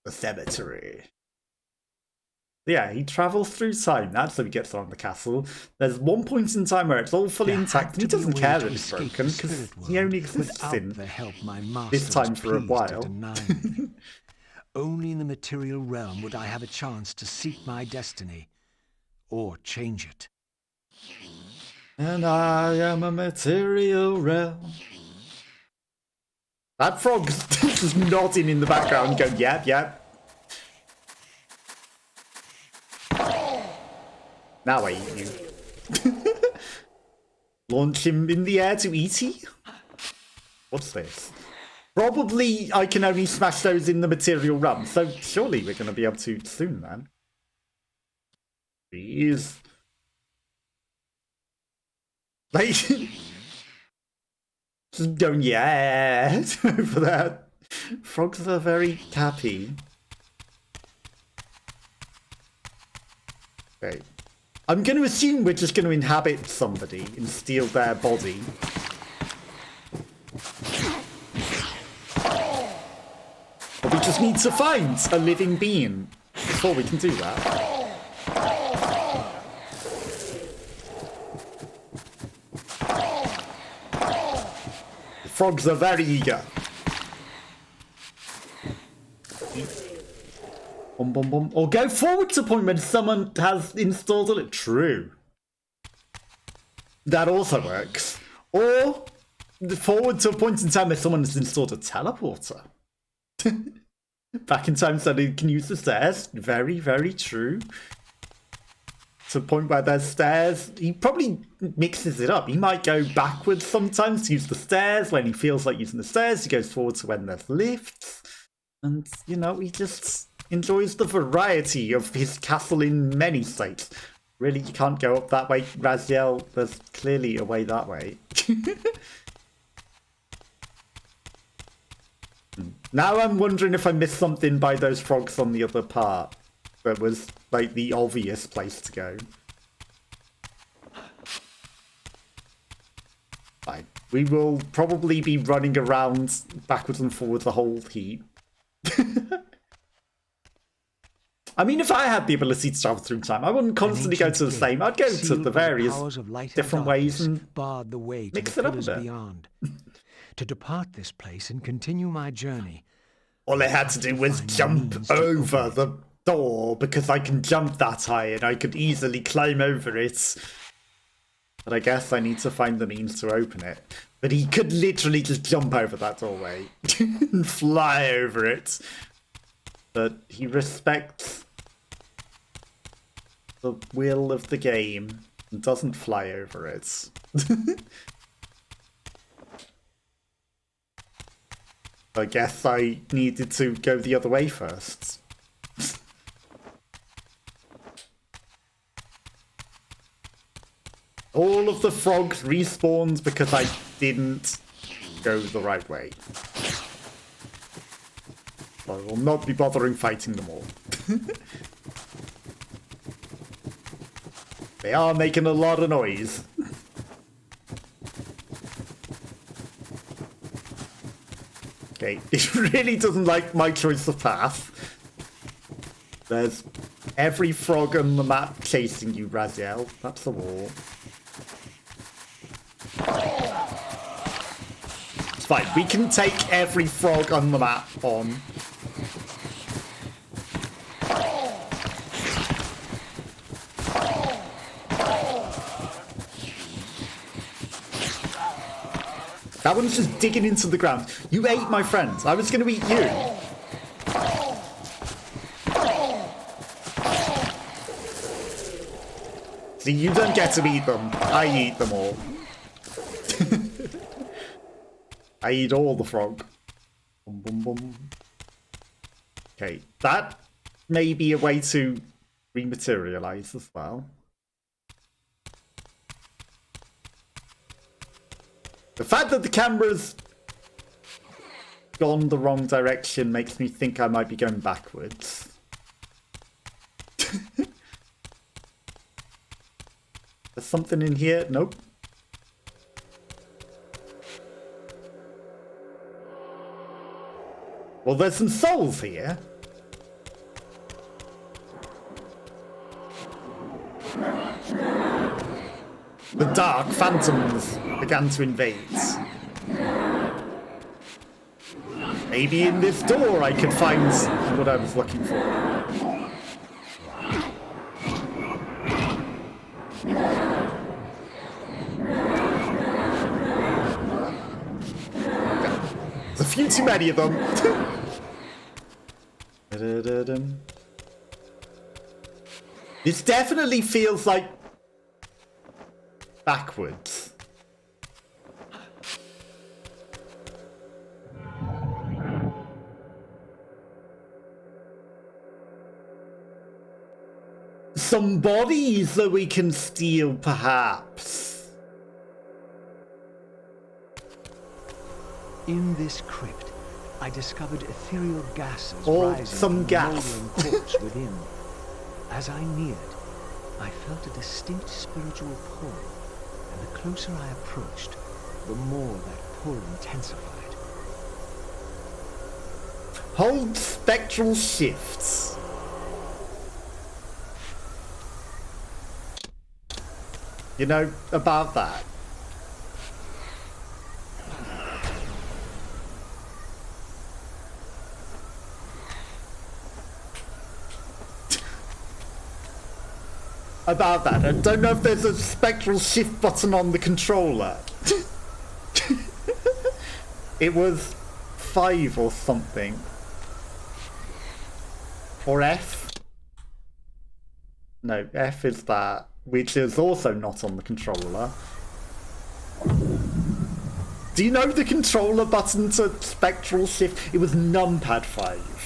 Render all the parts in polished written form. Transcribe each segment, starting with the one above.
The cemetery. Yeah, he travels through time. That's how he gets around the castle. There's one point in time where it's all fully intact, and he doesn't care that it's broken because he only exists in this time for a while. Only in the material realm would I have a chance to seek my destiny, or change it. And I am a material realm. That frog's just nodding in the background, going, yep, yep. Now I eat you. Launch him in the air to eat he? What's this? Probably I can only smash those in the material realm, so surely we're going to be able to soon then. Jeez. Like, just going, yeah, over that. Frogs are very happy. Okay. I'm going to assume we're just going to inhabit somebody and steal their body. But we just need to find a living being before we can do that. The frogs are very eager. Bum, bum, bum. Or go forward to a point when someone has installed it. True. That also works. Or forward to a point in time where someone has installed a teleporter. Back in time so they can use the stairs. Very, very true. To a point where there's stairs. He probably mixes it up. He might go backwards sometimes to use the stairs. When he feels like using the stairs, he goes forward to when there's lifts. And, you know, he just enjoys the variety of his castle in many states. Really, you can't go up that way, Raziel. There's clearly a way that way. Now I'm wondering if I missed something by those frogs on the other part. That was, like, the obvious place to go. Fine. We will probably be running around backwards and forwards the whole heap. I mean, if I had the ability to travel through time, I wouldn't constantly go to the same. I'd go to the various different ways and barred the way mix to it the up a pillars bit. beyond. To depart this place and continue my journey. All I had to do was jump over the door because I can jump that high and I could easily climb over it. But I guess I need to find the means to open it. But he could literally just jump over that doorway and fly over it. But he respects the will of the game and doesn't fly over it. I guess I needed to go the other way first. All of the frogs respawned because I didn't go the right way. I will not be bothering fighting them all. They are making a lot of noise. Okay, it really doesn't like my choice of path. There's every frog on the map chasing you, Raziel. That's the wall. It's fine. We can take every frog on the map on. That one's just digging into the ground. You ate my friends. I was going to eat you. See, you don't get to eat them. I eat them all. I eat all the frog. Boom, boom, boom. Okay, that may be a way to rematerialize as well. The fact that the camera's gone the wrong direction makes me think I might be going backwards. There's something in here? Nope. Well, there's some souls here. The dark phantoms began to invade. Maybe in this door I could find what I was looking for. There's a few too many of them. This definitely feels like backwards. Some bodies that we can steal, perhaps. In this crypt, I discovered ethereal gases Or rising some from the gas. mouldering corpse within. As I neared, I felt a distinct spiritual pull, and the closer I approached, the more that pull intensified. Hold spectral shifts. You know about that? About that. I don't know if there's a spectral shift button on the controller. It was 5 or something. Or F? No, F is that, which is also not on the controller. Do you know the controller button to spectral shift? It was numpad 5.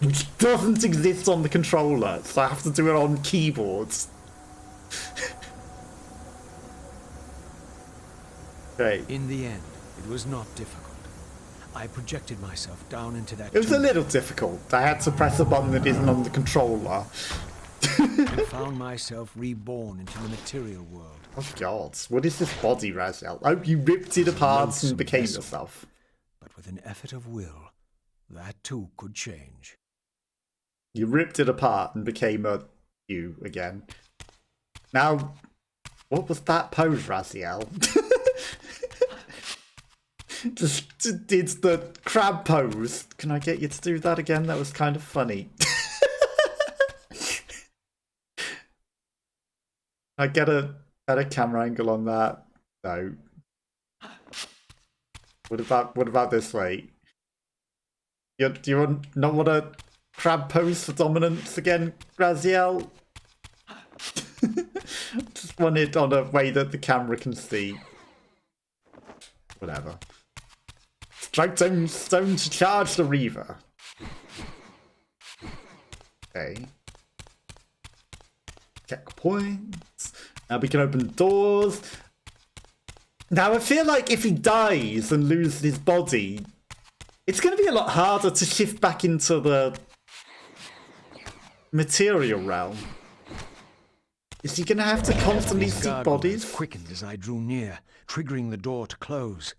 Which doesn't exist on the controller, so I have to do it on keyboards. Okay. In the end, it was not difficult. I projected myself down into that It was a tomb little difficult. I had to press a button that isn't on the controller. and found myself reborn into the material world. Oh god, what is this body, raziel? Oh, you ripped it apart and became vessel. yourself. But with an effort of will, that too could change. You ripped it apart and became a you again. Now, what was that pose, raziel? Just did the crab pose. Can I get you to do that again? That was kind of funny. I get a better camera angle on that. No. What about this way? Do you not want a crab pose for dominance again, raziel? Just want it on a way that the camera can see. Whatever. Strike stone to charge the Reaver. Okay. Checkpoints. Now we can open doors. Now I feel like if he dies and loses his body, it's going to be a lot harder to shift back into the material realm. Is he going to have to constantly His seek guard bodies? wires quickened as I drew near, triggering the door to close.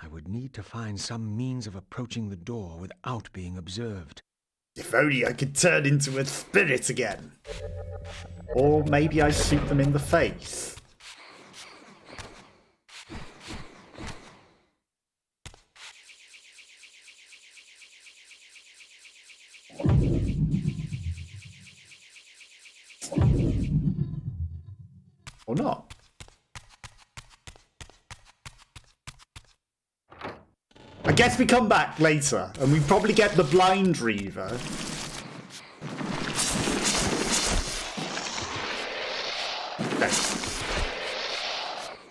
I would need to find some means of approaching the door without being observed. If only I could turn into a spirit again. Or maybe I shoot them in the face. Or not. I guess we come back later, and we probably get the blind Reaver. Okay.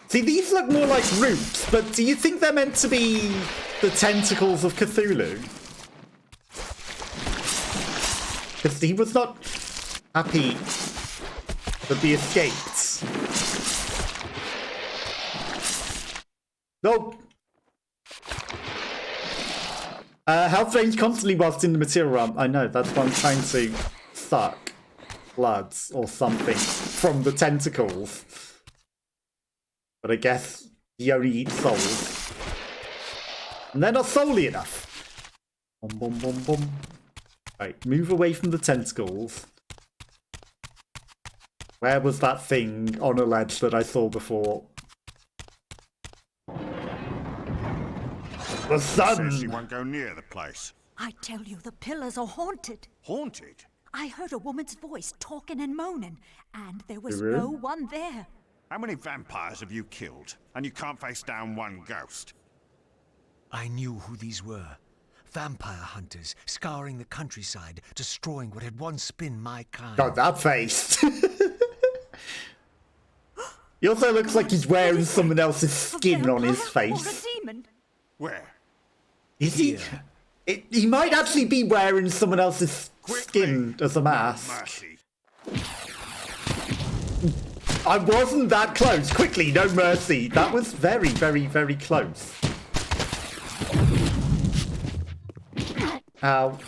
See, these look more like roots, but do you think they're meant to be the tentacles of Cthulhu? Because he was not happy that we escaped. Nope. Health drains constantly whilst in the material realm. I know, that's why I'm trying to suck blood or something from the tentacles. But I guess he only eats souls. And they're not soully enough. Boom, boom, boom, boom. Right, move away from the tentacles. Where was that thing on a ledge that I saw before? The sun! Says she won't go near the place. I tell you, the pillars are haunted. Haunted? I heard a woman's voice talking and moaning, and there was Really? no one there. How many vampires have you killed? And you can't face down one ghost? I knew who these were. Vampire hunters, scouring the countryside, destroying what had once been my kind. God, that face. He also looks like he's wearing someone else's skin on his Or a face. demon. Where? Is he? He might actually be wearing someone else's skin as a mask. Mercy. I wasn't that close. Quickly, no mercy. That was very, very, very close. Ow.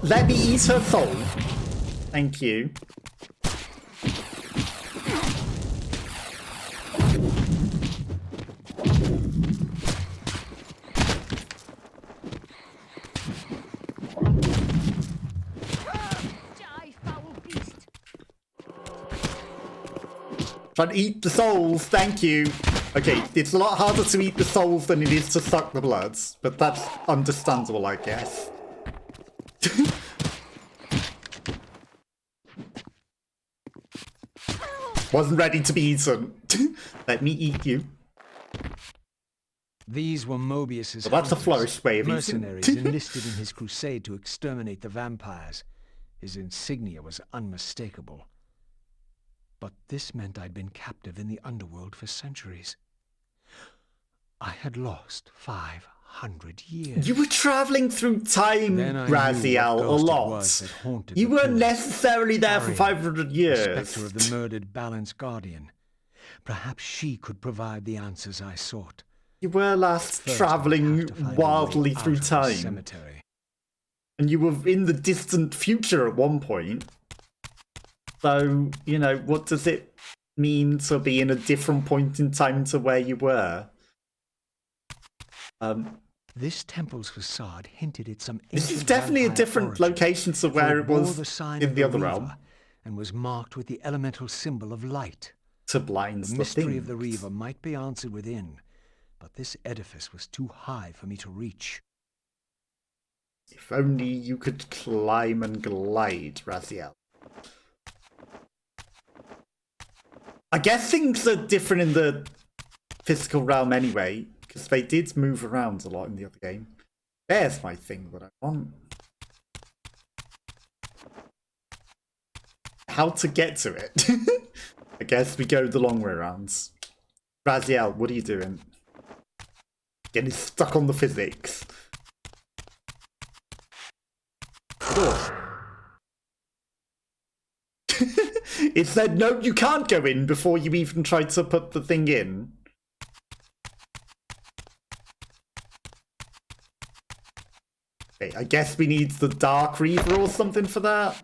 Let me eat her soul. Thank you. Die, foul beast. Trying to eat the souls, thank you. Okay, it's a lot harder to eat the souls than it is to suck the bloods, but that's understandable, I guess. Wasn't ready to be eaten. Let me eat you. These were Mobius's Well, that's a hunters, flourish way of eating. mercenaries enlisted in his crusade to exterminate the vampires. His insignia was unmistakable. But this meant I'd been captive in the underworld for centuries. I had lost 500 years. You were travelling through time, Then I knew Raziel, what a ghost it lot. was that haunted You the weren't pillars. necessarily there for Ariel, 500 the years. spectre of the murdered Balance Guardian. Perhaps she could provide the answers I sought. You were last First, I'd travelling have to find a way wildly out through of the time. cemetery. And you were in the distant future at one point. So, you know, what does it mean to be in a different point in time to where you were? This temple's facade hinted at some This is ancient definitely a vampire different origin, location to for where it bore was the sign in of the other realm. Reaver and was marked with the elemental symbol of light. To blinds The the mystery thing. of the Reaver might be answered within, but this edifice was too high for me to reach. If only you could climb and glide, Raziel. I guess things are different in the physical realm anyway, because they did move around a lot in the other game. There's my thing that I want. How to get to it? I guess we go the long way around. Raziel, what are you doing? Getting stuck on the physics. It said, no, you can't go in before you even try to put the thing in. Okay, I guess we need the Dark Reaver or something for that.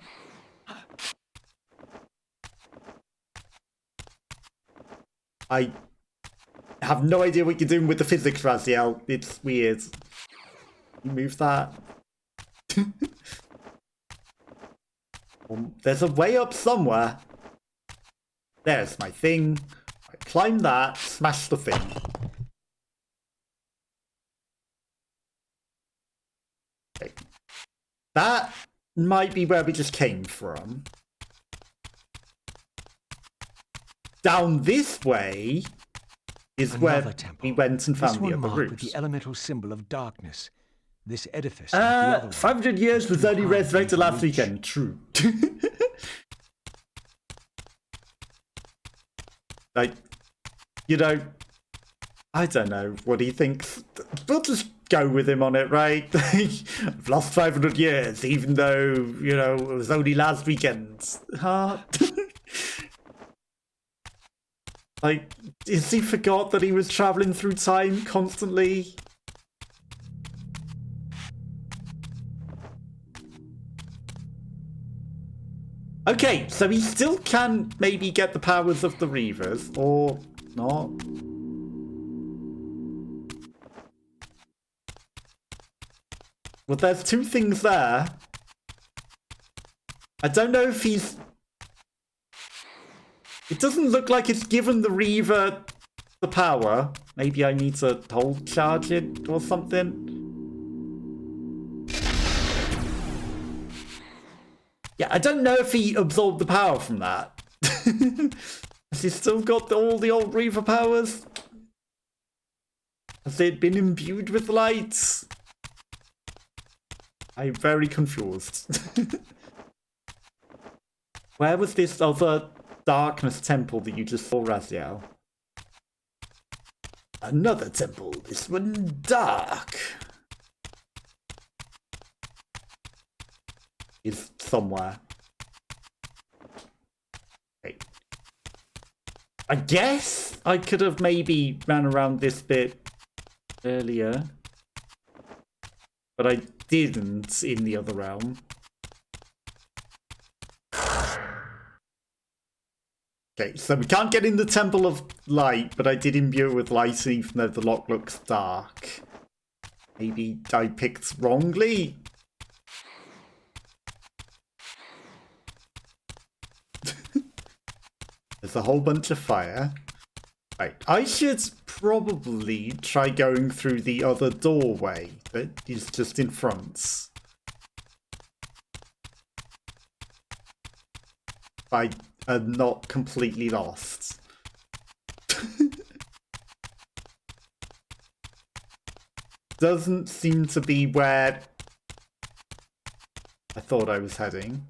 I have no idea what you're doing with the physics, Raziel. It's weird. You move that. There's a way up somewhere. There's my thing. I climb that, smash the thing. Okay. That might be where we just came from. Down this way is Another where temple. we went and found This the one other marked with roots. the elemental symbol of darkness. This edifice, like the other one, 500 years was too only high resurrected to last reach. weekend. True. Like, you know, I don't know what he thinks. We'll just go with him on it, right? I've lost 500 years, even though, you know, it was only last weekend. Huh? Like, is he forgot that he was traveling through time constantly? Okay, so he still can maybe get the powers of the Reavers, or not. Well, there's two things there. I don't know if he's... It doesn't look like it's given the Reaver the power. Maybe I need to hold charge it or something. Yeah, I don't know if he absorbed the power from that. Has he still got all the old Reaver powers? Has it been imbued with light? I'm very confused. Where was this other darkness temple that you just saw, Raziel? Another temple, this one dark. Is somewhere. Okay. I guess I could have maybe ran around this bit earlier. But I didn't in the other realm. Okay, so we can't get in the Temple of Light, but I did imbue it with light even though the lock looks dark. Maybe I picked wrongly? There's a whole bunch of fire. Right, I should probably try going through the other doorway that is just in front. I am not completely lost. Doesn't seem to be where I thought I was heading.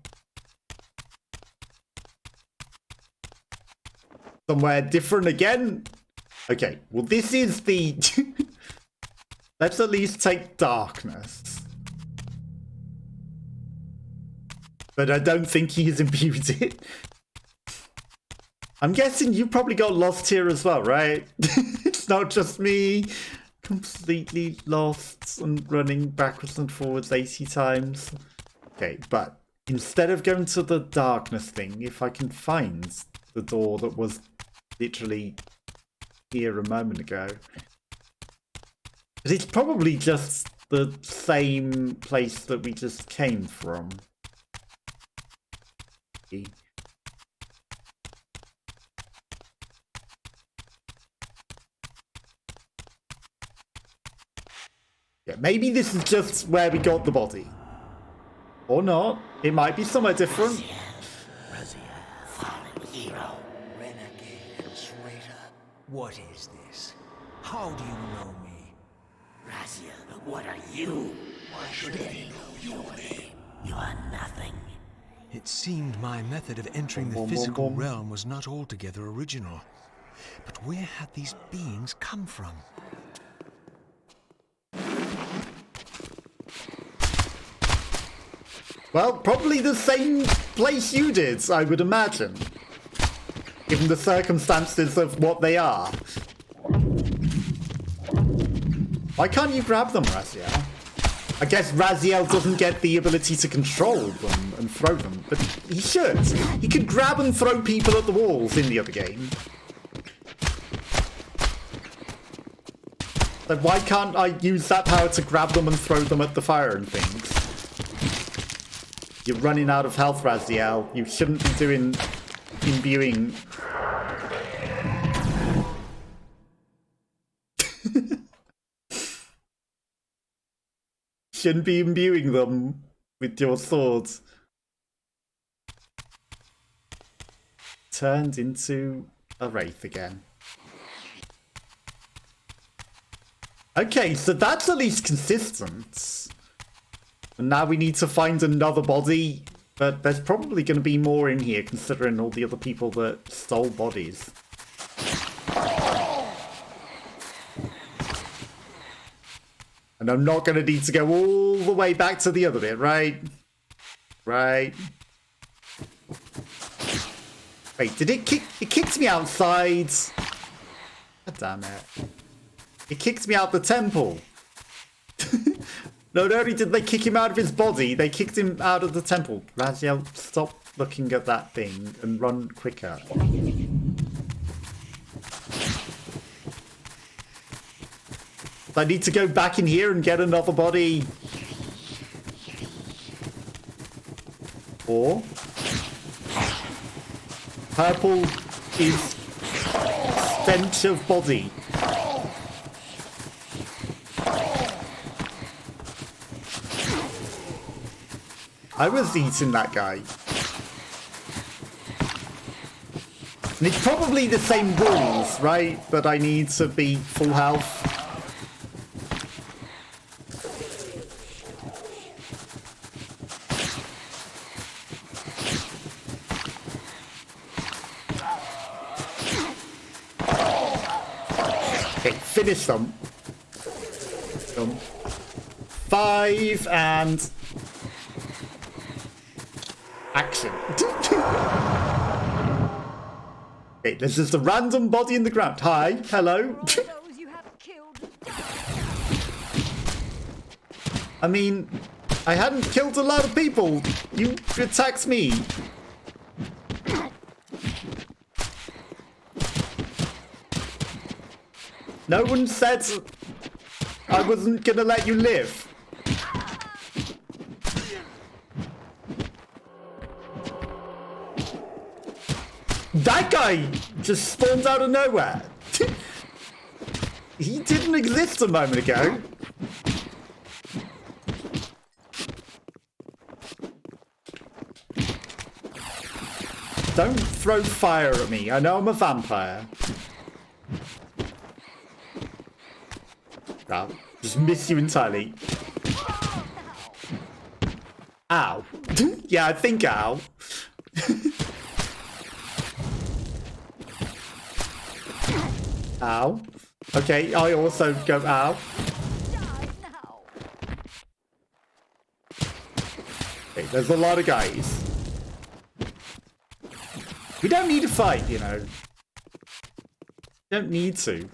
Somewhere different again? Okay, well this is the... Let's at least take darkness. But I don't think he has imbued it. I'm guessing you probably got lost here as well, right? It's not just me. Completely lost and running backwards and forwards 80 times. Okay, but instead of going to the darkness thing, if I can find the door that was literally here a moment ago. But it's probably just the same place that we just came from. Yeah, maybe this is just where we got the body. Or not. It might be somewhere different. Raziel, fallen hero, renegade and traitor. What is this? How do you know me? Raziel, what are you? Why should any know your name? You are nothing. It seemed my method of entering the physical realm was not altogether original. But where had these beings come from? Well, probably the same place you did, I would imagine. Given the circumstances of what they are. Why can't you grab them, Raziel? I guess Raziel doesn't get the ability to control them and throw them, but he should. He could grab and throw people at the walls in the other game. So why can't I use that power to grab them and throw them at the fire and things? You're running out of health, Raziel. You shouldn't be doing imbuing. Shouldn't be imbuing them with your swords. Turned into a wraith again. Okay, so that's at least consistent. And now we need to find another body. But there's probably going to be more in here, considering all the other people that stole bodies. And I'm not going to need to go all the way back to the other bit, right? Right. Wait, did it kick? It kicked me outside. God damn it. It kicked me out the temple. Not only did they kick him out of his body, they kicked him out of the temple. Raziel, stop looking at that thing and run quicker. I need to go back in here and get another body. Or Purple is stench of body. I was eating that guy. And it's probably the same rules, right? That I need to be full health. Okay, finish them. 5 and action. Okay, there's just a random body in the ground. Hi, hello. For all those you have killed. I mean, I hadn't killed a lot of people. You attacked me. No one said I wasn't gonna let you live. That guy just spawned out of nowhere. He didn't exist a moment ago. Don't throw fire at me. I know I'm a vampire. I'll just miss you entirely. Ow. Yeah, I think ow. Ow. Okay, I also go ow. Die now. Okay, there's a lot of guys. We don't need to fight, you know. Don't need to.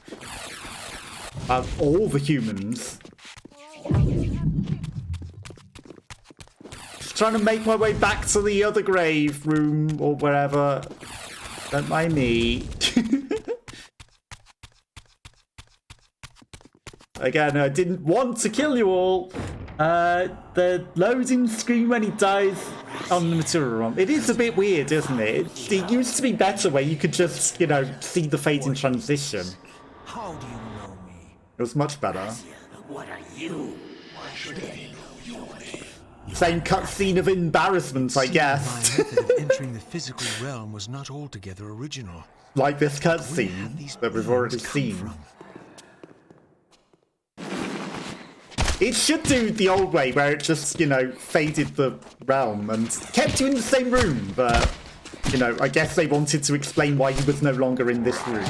All the humans. Just trying to make my way back to the other grave room or wherever. Don't mind me. Again, I didn't want to kill you all. The loading screen when he dies on the material room. It is a bit weird, isn't it? It used to be better where you could just, you know, see the fate in transition. How do you know me? It was much better. What are you? Why should I know your name? Same cutscene of embarrassment, I My guess. method of entering the physical realm was not altogether original. Like this Where have cutscene these that we've beings already come seen. from? It should do the old way where it just, you know, faded the realm and kept you in the same room, but, you know, I guess they wanted to explain why he was no longer in this room.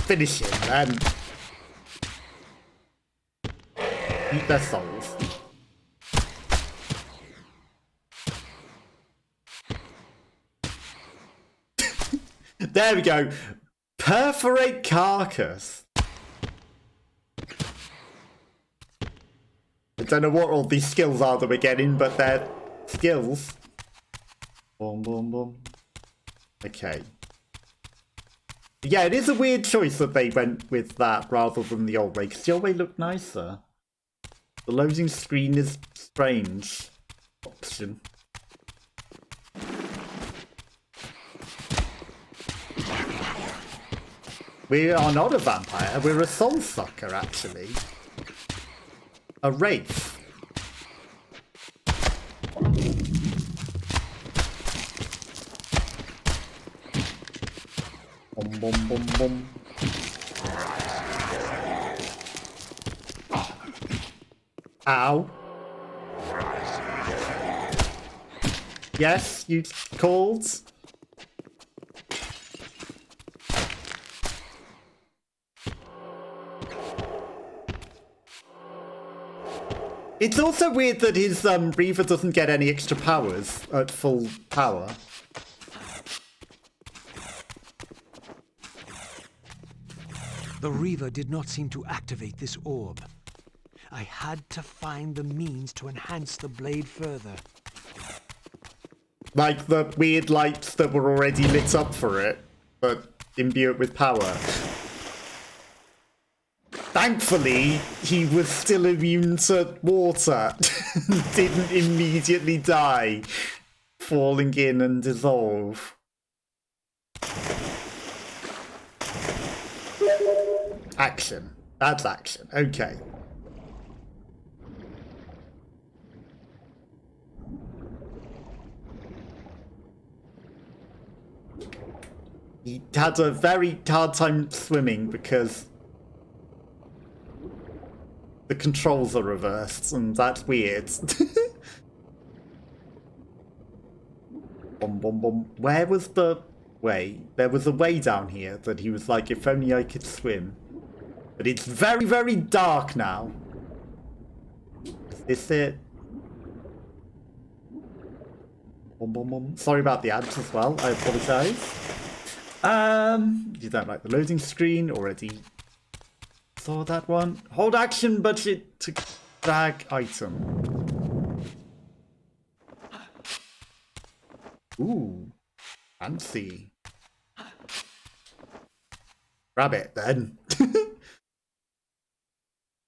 Finish him, then. Eat their souls. There we go. Perforate carcass. I don't know what all these skills are that we're getting, but they're skills. Boom, boom, boom. Okay. Yeah, it is a weird choice that they went with that rather than the old way, because the old way looked nicer. The loading screen is strange. Option. We are not a vampire, we're a soul sucker, actually. A wraith. Bum, bum, bum, bum. Ow. Yes, you called? It's also weird that his Reaver doesn't get any extra powers at full power. The Reaver did not seem to activate this orb. I had to find the means to enhance the blade further. Like the weird lights that were already lit up for it, but imbue it with power. Thankfully, he was still immune to water. Didn't immediately die, falling in and dissolve. Action. That's action. Okay. He had a very hard time swimming because the controls are reversed, and that's weird. Bum, bum, bum. Where was the way? There was a way down here that he was like, if only I could swim. But it's very, very dark now. Is this it? Bum, bum, bum. Sorry about the ads as well. I apologise. You don't like the loading screen already. Saw that one. Hold action budget to drag item. Ooh, fancy. Grab it then.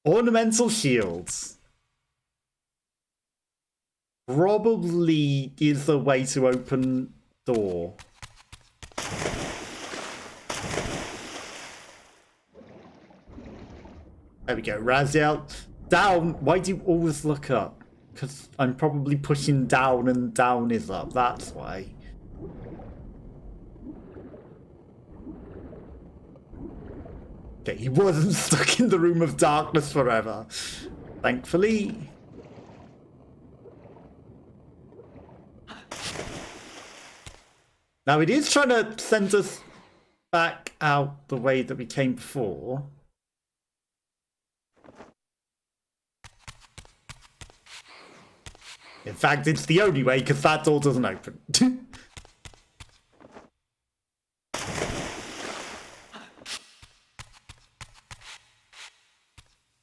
Ornamental shields. Probably is a way to open door. There we go, raziel. Down. Why do you always look up? Because I'm probably pushing down and down is up. That's why. Okay, he wasn't stuck in the room of darkness forever. Thankfully. Now it is trying to send us back out the way that we came before. In fact, it's the only way, because that door doesn't open.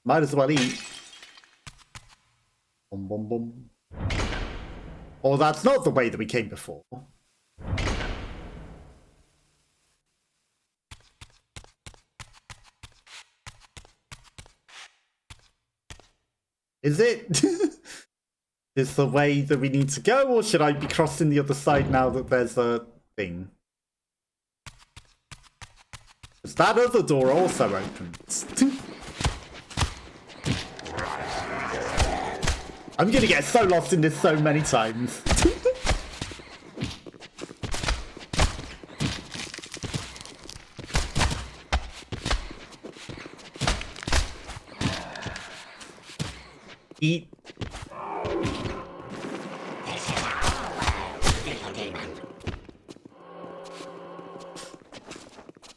Might as well eat. Bum, bum, bum. Or that's not the way that we came before. Is it? Is the way that we need to go, or should I be crossing the other side now that there's a thing? Because that other door also opens. I'm gonna get so lost in this so many times. Eat.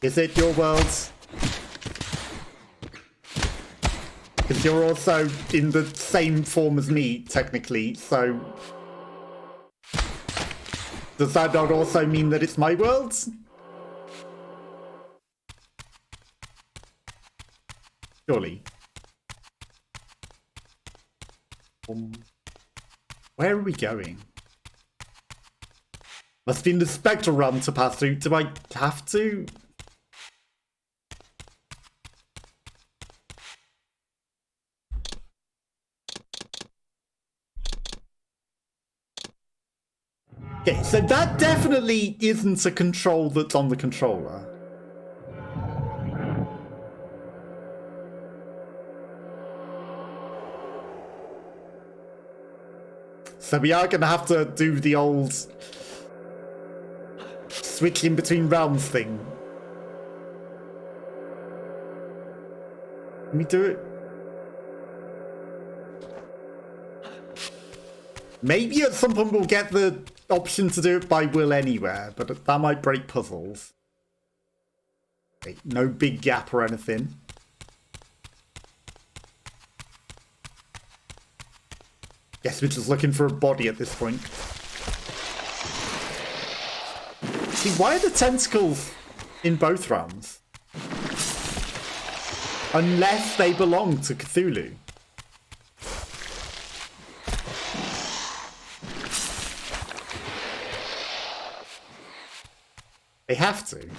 Is it your world? Because you're also in the same form as me, technically, so... Does that not also mean that it's my world? Surely. Where are we going? Must be in the spectral realm to pass through. Do I have to? Okay, so that definitely isn't a control that's on the controller. So we are going to have to do the old switching between realms thing. Can we do it? Maybe at some point we'll get the option to do it by will anywhere, but that might break puzzles. Okay, no big gap or anything. Guess we're just looking for a body at this point. See, why are the tentacles in both realms? Unless they belong to Cthulhu. They have to.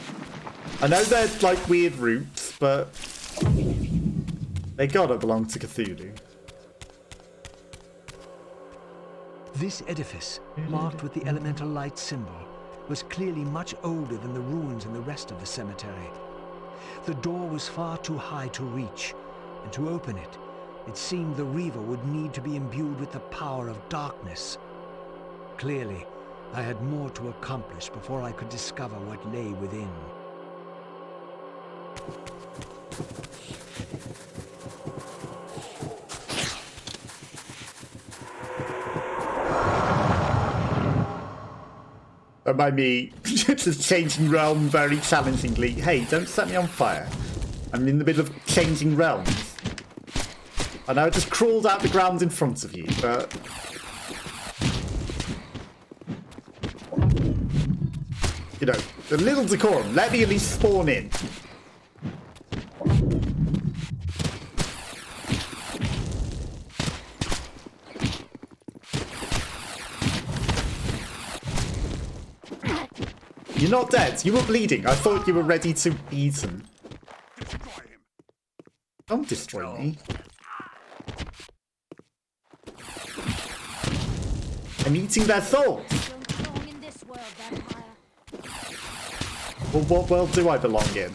I know they're like weird roots, but They gotta belong to Cthulhu. This edifice, marked with the elemental light symbol, was clearly much older than the ruins in the rest of the cemetery. The door was far too high to reach, and to open it, it seemed the Reaver would need to be imbued with the power of darkness. Clearly, I had more to accomplish before I could discover what lay within. By me just changing realm very challengingly. Hey, don't set me on fire. I'm in the middle of changing realms. I know I just crawled out the ground in front of you, but... You know, a little decorum. Let me at least spawn in. You're not dead. You were bleeding. I thought you were ready to be eaten. Destroy him. Don't destroy me. I'm eating their souls. Don't belong in this world, vampire. Well, what world do I belong in?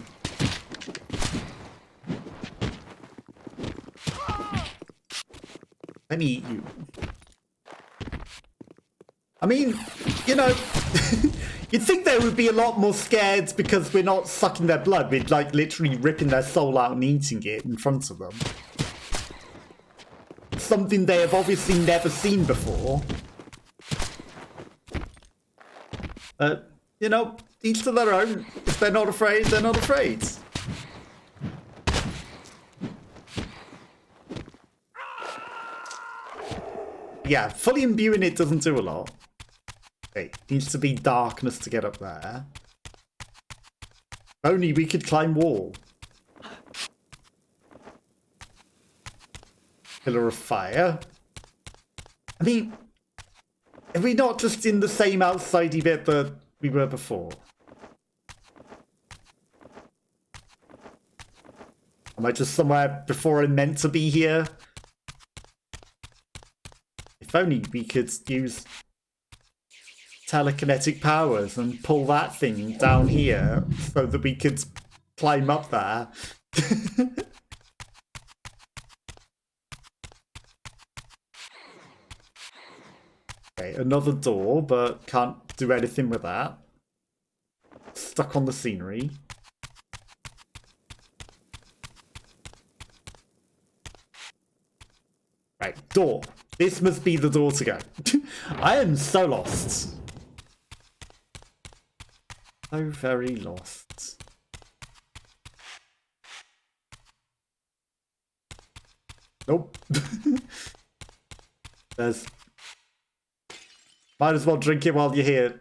Let me eat you. I mean, you know, you'd think they would be a lot more scared because we're not sucking their blood. We're like literally ripping their soul out and eating it in front of them. Something they have obviously never seen before. You know, each to their own. If they're not afraid, they're not afraid. Yeah, fully imbuing it doesn't do a lot. Wait, needs to be darkness to get up there. Only we could climb wall. Pillar of fire. I mean, are we not just in the same outsidey bit that we were before? Am I just somewhere before I'm meant to be here? If only we could use telekinetic powers and pull that thing down here so that we could climb up there. Okay, another door, but can't do anything with that. Stuck on the scenery. Right, door. This must be the door to go. I am so lost. So very lost. Nope. There's... Might as well drink it while you're here.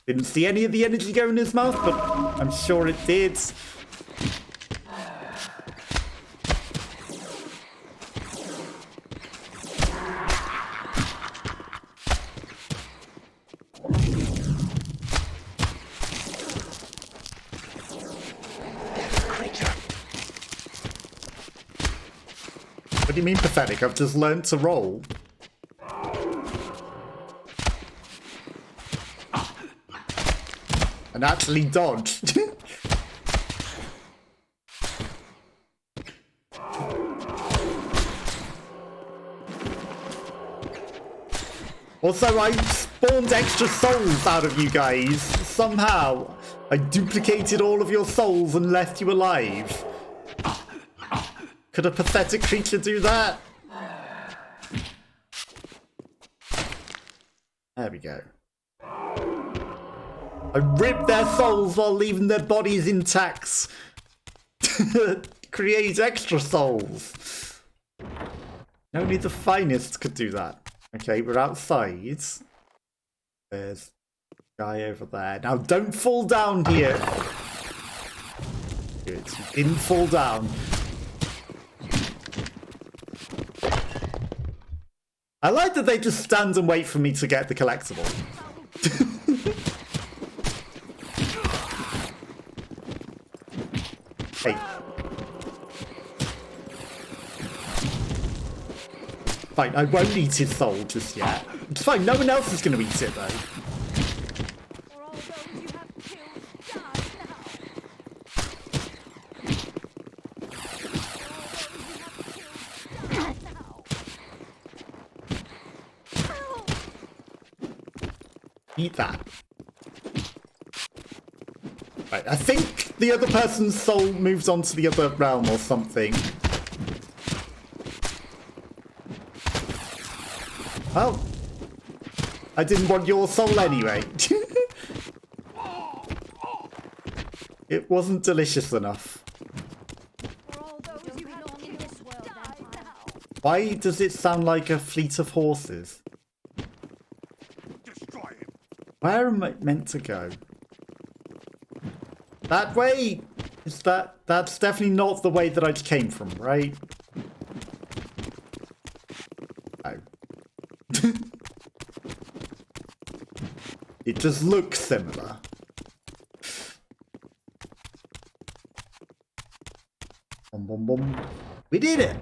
Didn't see any of the energy go in his mouth, but I'm sure it did. What do you mean pathetic? I've just learned to roll. And actually dodged. Also, I spawned extra souls out of you guys. Somehow, I duplicated all of your souls and left you alive. Could a pathetic creature do that? There we go. I ripped their souls while leaving their bodies intact. Create extra souls. Only the finest could do that. Okay, we're outside. There's a guy over there. Now don't fall down here. Good, you didn't fall down. I like that they just stand and wait for me to get the collectible. Hey. Fine, I won't eat his soul just yet. It's fine, no one else is going to eat it, though. For all those you have killed, die now. Eat that. Right, I think the other person's soul moves on to the other realm or something. Well, I didn't want your soul anyway. It wasn't delicious enough. For all those you belong in this world, die now. Why does it sound like a fleet of horses? Destroy him. Where am I meant to go? That way? Is that's definitely not the way that I came from, right? Oh. It just looks similar. Boom, boom, boom. We did it!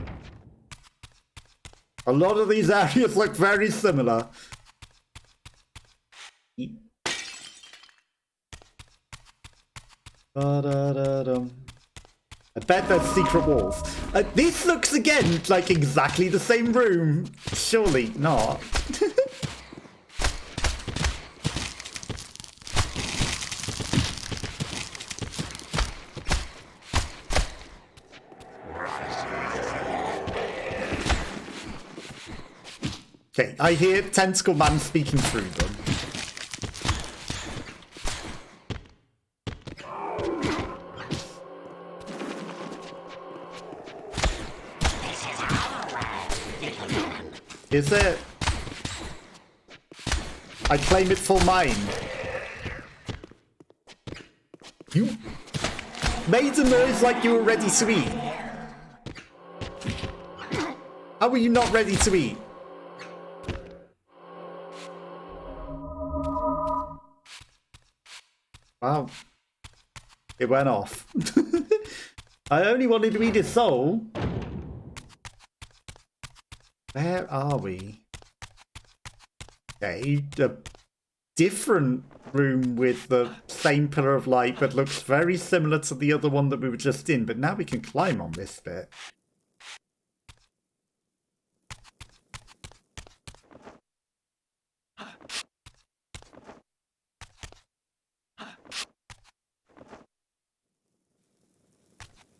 A lot of these areas look very similar. Da-da-da-dum. I bet there's secret walls. This looks again like exactly the same room. Surely not. Okay, I hear Tentacle Man speaking through them. Is it? I claim it for mine. You made a noise like you were ready to eat. How were you not ready to eat? Wow. It went off. I only wanted to eat his soul. Where are we? Okay, a different room with the same pillar of light, but looks very similar to the other one that we were just in. But now we can climb on this bit.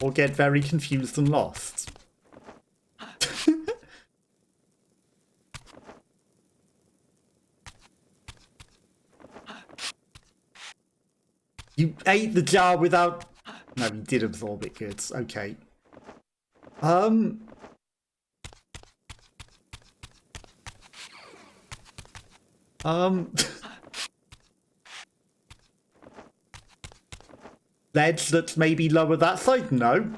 Or get very confused and lost. You ate the jar without... No, you did absorb it, good. Okay. Ledge that's maybe lower that side? No.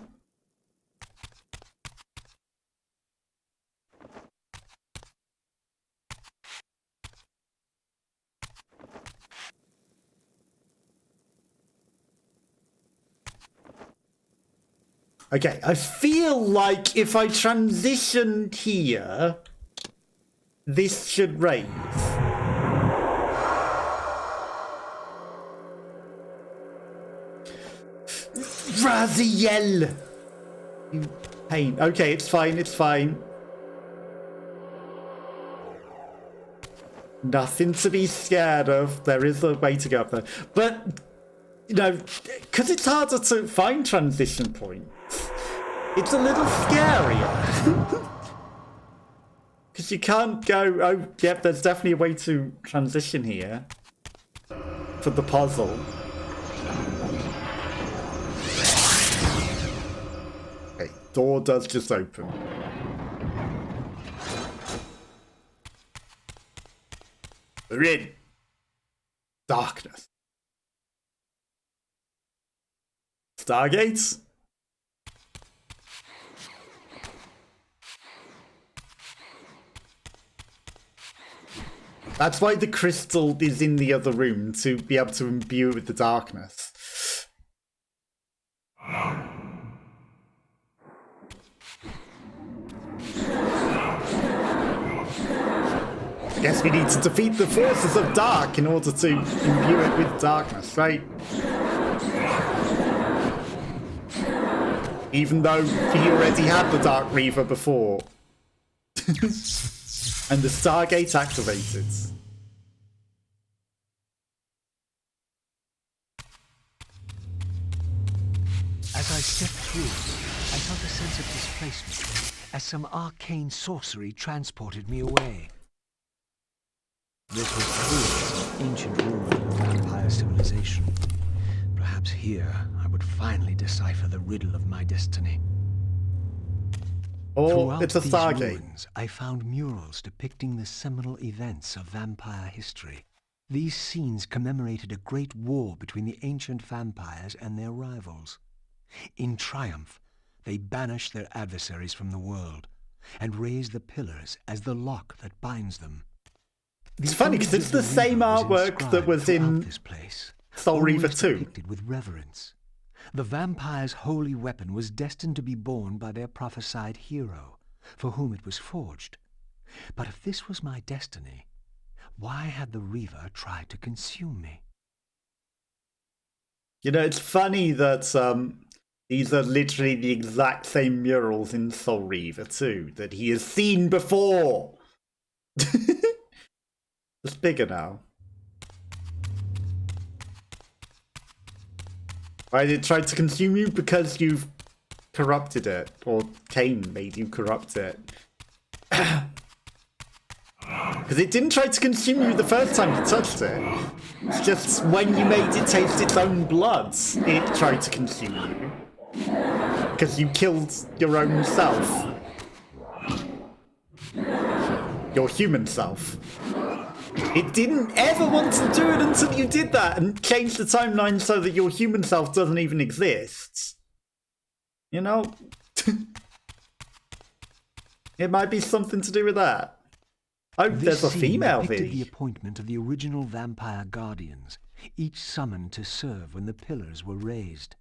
Okay, I feel like if I transition here, this should raise. Raziel! You pain. Okay, it's fine, it's fine. Nothing to be scared of. There is a way to go up there. But, you know, because it's harder to find transition points, it's a little scarier. Because you can't go, oh, yep, there's definitely a way to transition here for the puzzle. Okay, door does just open. We're in. Darkness. Stargates? That's why the crystal is in the other room, to be able to imbue it with the darkness. Guess we need to defeat the forces of dark in order to imbue it with darkness, right? Even though he already had the Dark Reaver before. And the Stargate activated. As I stepped through, I felt a sense of displacement, as some arcane sorcery transported me away. This was clearly some ancient ruin of a vampire civilization. Perhaps here I would finally decipher the riddle of my destiny. Or Throughout it's a these Stargate. ruins, I found murals depicting the seminal events of vampire history. These scenes commemorated a great war between the ancient vampires and their rivals. In triumph, they banished their adversaries from the world and raised the pillars as the lock that binds them. It's funny because it's the same artwork that was in this place, Soul Reaver 2. depicted with reverence. The vampire's holy weapon was destined to be borne by their prophesied hero, for whom it was forged. But if this was my destiny, why had the Reaver tried to consume me? You know, it's funny that these are literally the exact same murals in Soul Reaver 2 that he has seen before. It's bigger now. Why did it try to consume you? Because you've corrupted it, or Kain made you corrupt it. Because it didn't try to consume you the first time you touched it. It's just when you made it taste its own blood, it tried to consume you. Because you killed your own self. Your human self. It didn't ever want to do it until you did that and changed the timeline so that your human self doesn't even exist. You know? It might be something to do with that. Oh, there's a female depicted the here. appointment of the original vampire guardians, each summoned to serve when the pillars were raised.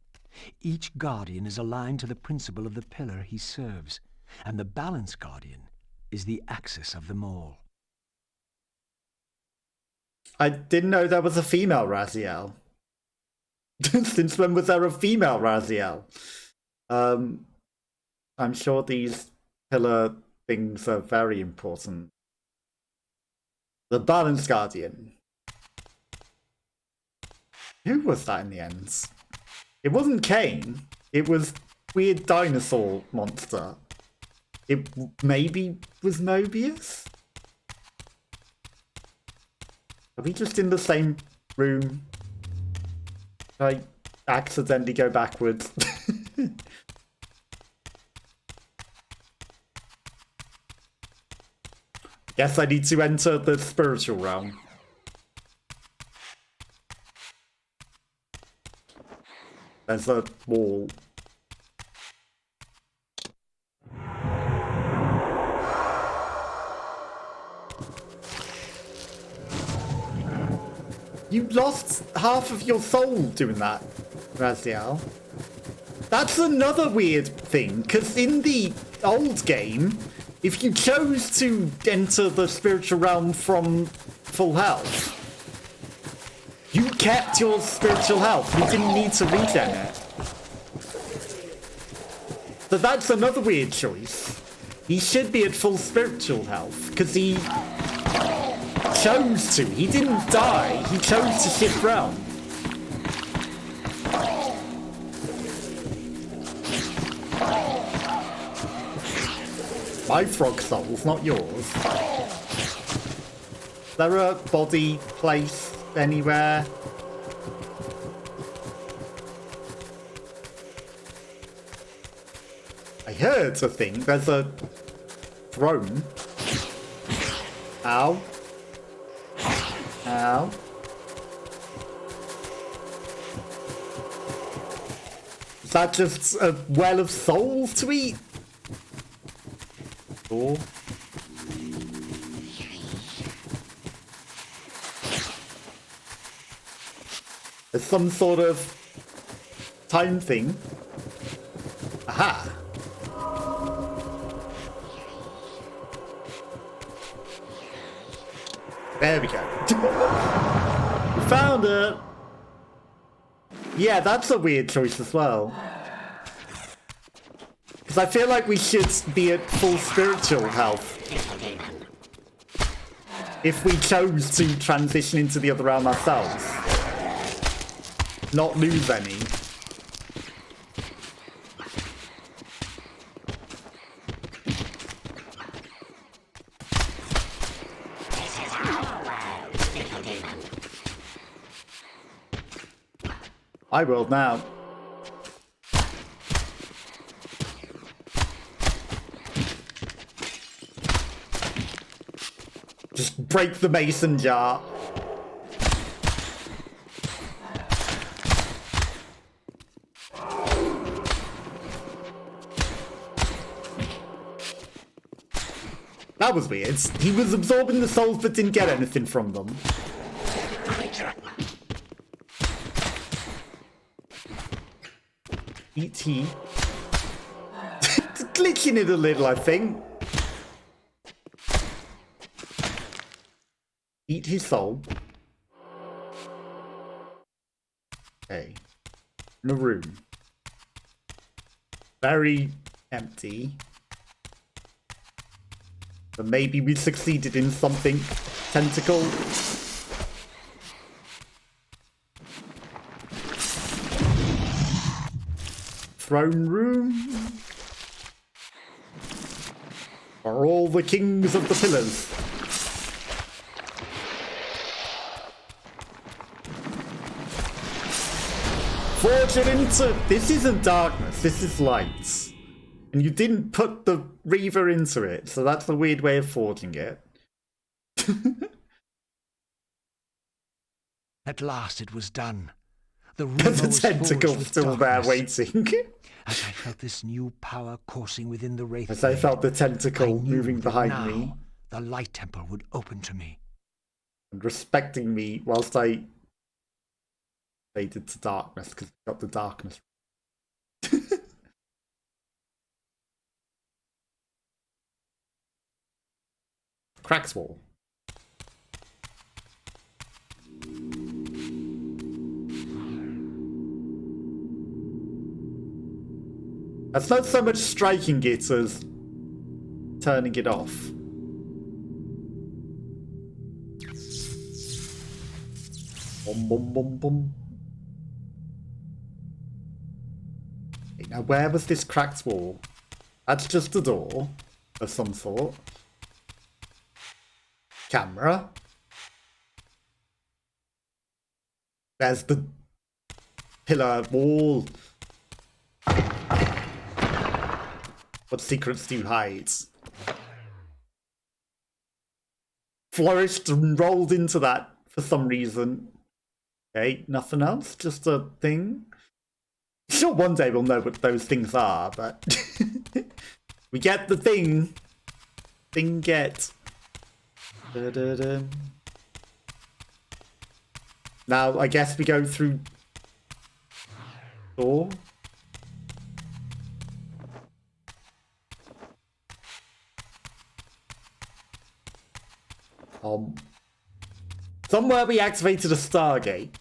Each guardian is aligned to the principle of the pillar he serves, and the balance guardian is the axis of them all. I didn't know there was a female Raziel. Since when was there a female Raziel? I'm sure these pillar things are very important. The Balance Guardian. Who was that in the end? It wasn't Kain. It was weird dinosaur monster. It maybe was Mobius? Are we just in the same room? I accidentally go backwards. Guess I need to enter the spiritual realm. There's a wall. You lost half of your soul doing that, Raziel. That's another weird thing, because in the old game, if you chose to enter the spiritual realm from full health, you kept your spiritual health. You didn't need to regen it. So that's another weird choice. He should be at full spiritual health, because he chose to. He didn't die. He chose to shift round. My frog soul's not yours. Is there a body place anywhere? I heard a thing. There's a throne. Ow. Ow. Is that just a well of souls to eat? Or there's some sort of time thing. Aha. There we go. Found it. Yeah, that's a weird choice as well. Because I feel like we should be at full spiritual health. If we chose to transition into the other realm ourselves. Not lose any. I will now. Just break the mason jar. That was weird. He was absorbing the souls but didn't get anything from them. E.T. Glitching it a little, I think. Eat his soul. Okay. In a room. Very empty. But maybe we succeeded in something. Tentacle. Throne room. For all the kings of the pillars. Forge it into... This isn't darkness, this is light. And you didn't put the Reaver into it, so that's a weird way of forging it. At last it was done. The There's Reaver a was tentacle forged with still there darkness. waiting. As I felt this new power coursing within the Wraith As I felt the I tentacle knew moving that behind now me the Light Temple would open to me. and respecting me whilst I faded to darkness because I got the darkness. Cracks wall. That's not so much striking it as turning it off. Boom, boom, boom, boom. Okay, now where was this cracked wall? That's just a door of some sort. Camera. There's the pillar wall. What secrets do you hide? Flourished and rolled into that for some reason. Okay, nothing else, just a thing. Sure, one day we'll know what those things are, but we get the thing. Thing get. Da-da-da. Now, I guess we go through door. Somewhere we activated a Stargate.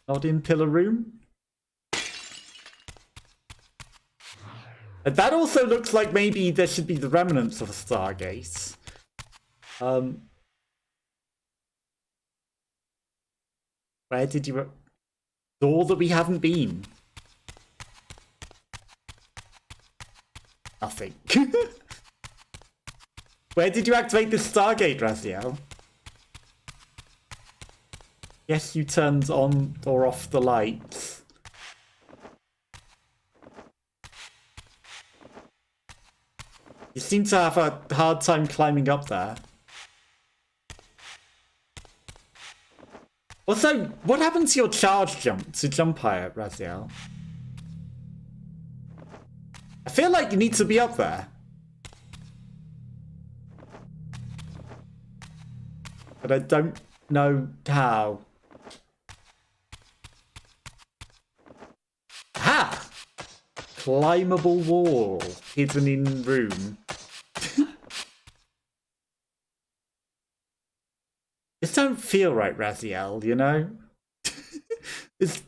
Not in Pillar Room. And that also looks like maybe there should be the remnants of a Stargate. Where did you... Door that we haven't been. Nothing. Where did you activate this Stargate, Raziel? Yes, you turned on or off the lights. You seem to have a hard time climbing up there. Also, what happened to your charge jump to jump higher, Raziel? I feel like you need to be up there. But I don't know how. Ha! Climbable wall hidden in room. This don't feel right, Raziel, you know? This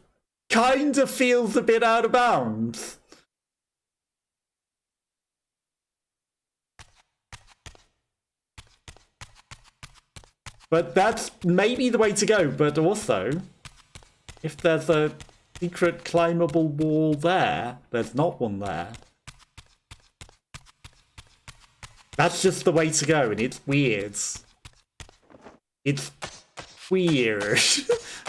kind of feels a bit out of bounds. But that's maybe the way to go, but also, if there's a secret climbable wall there, there's not one there. That's just the way to go, and it's weird. It's weird.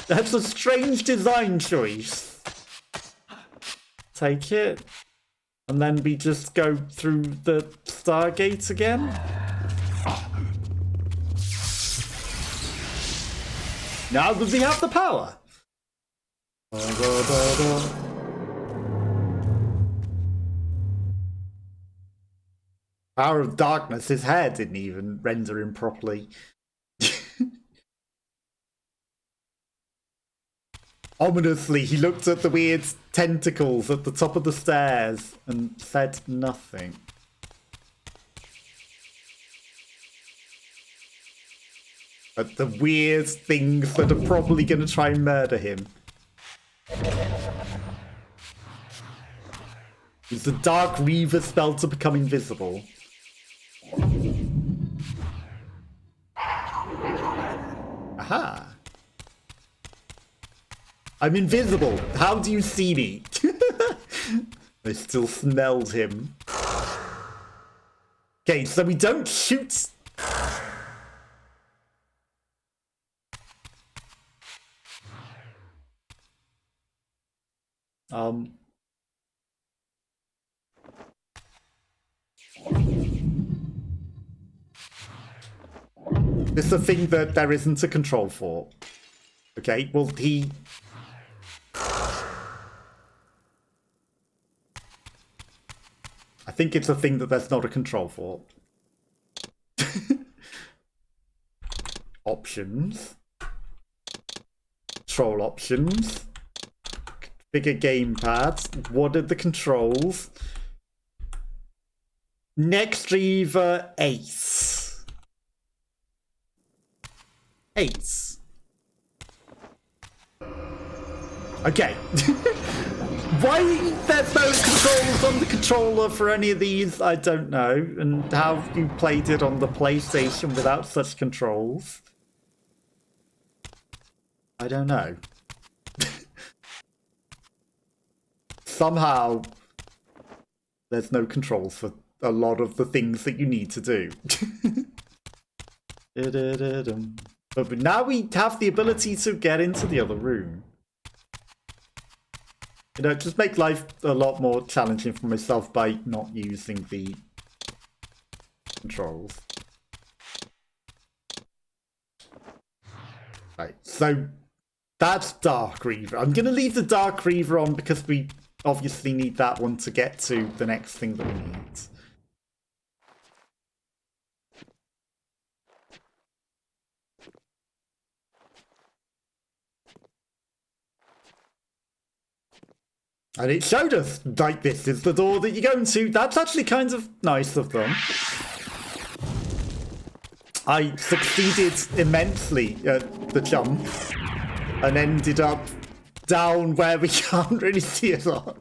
That's a strange design choice. Take it. And then we just go through the Stargate again. Now does he have the power? Power of darkness, his hair didn't even render him properly. Ominously, he looked at the weird tentacles at the top of the stairs and said nothing. But the weird things that are probably going to try and murder him. Is the Dark Reaver spell to become invisible? Aha! I'm invisible. How do you see me? I still smelled him. Okay, so we don't shoot. This is a thing that there isn't a control for. Okay, well, I think it's a thing that there's not a control for. Options. Control options. Bigger gamepad. What are the controls? Next Reaver Ace. Ace. Okay. Why there's no controls on the controller for any of these, I don't know. And how you played it on the PlayStation without such controls, I don't know. Somehow, there's no controls for a lot of the things that you need to do. But now we have the ability to get into the other room. You know, just make life a lot more challenging for myself by not using the controls. Right, so that's Dark Reaver. I'm going to leave the Dark Reaver on because we obviously need that one to get to the next thing that we need. And it showed us, like, this is the door that you go into. That's actually kind of nice of them. I succeeded immensely at the jump and ended up down where we can't really see a lot.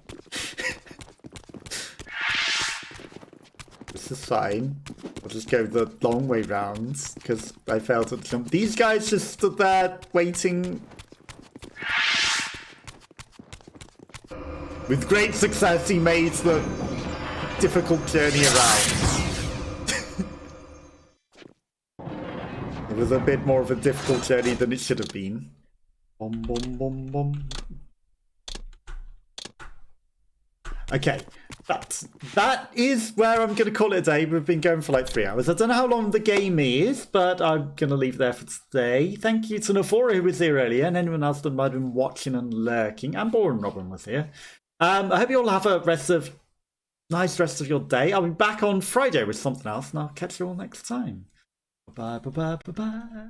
This is fine. I'll just go the long way round because I failed at the jump. These guys just stood there waiting. With great success, he made the difficult journey around. It was a bit more of a difficult journey than it should have been. Bum, bum, bum, bum. Okay, that is where I'm going to call it a day. We've been going for like 3 hours. I don't know how long the game is, but I'm going to leave it there for today. Thank you to Nafora, who was here earlier, and anyone else that might have been watching and lurking. And Boren Robin was here. I hope you all have a nice rest of your day. I'll be back on Friday with something else, and I'll catch you all next time. Bye bye bye bye bye bye.